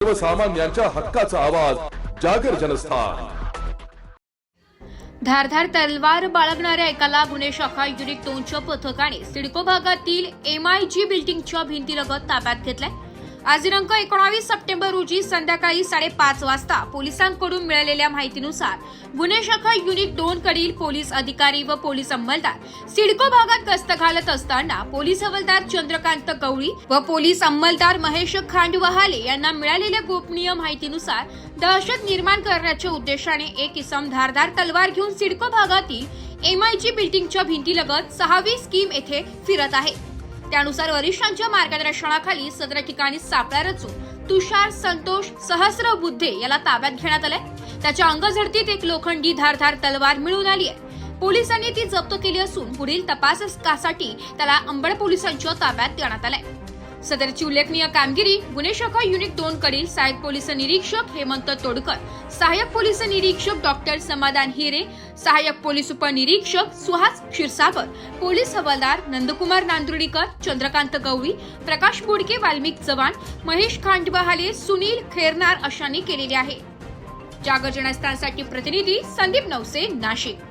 सर्वसामान्यांच्या हक्काचा आवाज जागर जनस्थान। धारधार तलवार बाळगणाऱ्या एकाला गुन्हे शाखा युनिट 2च्या पथकाने सिडको भागातील MIG बिल्डिंगच्या भिंतीलगत ताब्यात घेतलाय। आज दिनांक 19 सप्टेंबर रोजी संध्याकाळी 5:30 वाजता पोलिसांकडून मिळालेल्या माहितीनुसार गुन्हे शाखा युनिट 2 कडील पोलीस अधिकारी व पोलीस अंमलदार सिडको भागात गस्त घालत असताना पोलीस हवालदार चंद्रकांत गवळी व पोलीस अंमलदार महेश खांडवहाले यांना मिळालेल्या गोपनीय माहितीनुसार दहशत निर्माण करण्याच्या उद्देशाने एक इसम धारधार तलवार घेऊन सिडको भागातील MIG बिल्डिंगच्या भिंतीलगत 6वी स्कीम येथे फिरत आहे। त्यानुसार वरिष्ठांच्या मार्गदर्शनाखाली सदर ठिकाणी सापळा रचून तुषार संतोष सहस्रबुद्धे याला ताब्यात घेण्यात आले। त्याच्या अंगझडतीत एक लोखंडी धारधार तलवार मिळून आली आहे। पोलिसांनी ती जप्त केली असून पुढील तपासासाठी त्याला अंबड पोलिसांच्या ताब्यात देण्यात आले। सदरची उल्लेखनीय कामगिरी गुन्हे शाखा युनिट 2 कडील सहाय्यक पोलीस निरीक्षक हेमंत तोडकर, सहाय्यक पोलीस निरीक्षक डॉक्टर समाधान हिरे, सहाय्यक पोलीस उपनिरीक्षक सुहास क्षीरसागर, पोलीस हवालदार नंदकुमार नांदुर्डीकर, चंद्रकांत गवळी, प्रकाश बोडके, वाल्मिक चव्हाण, महेश खांडवहाले, सुनील खैरनार अशांनी केलेले आहे। जागर जनस्थानसाठी प्रतिनिधी संदीप नवसे, नाशिक।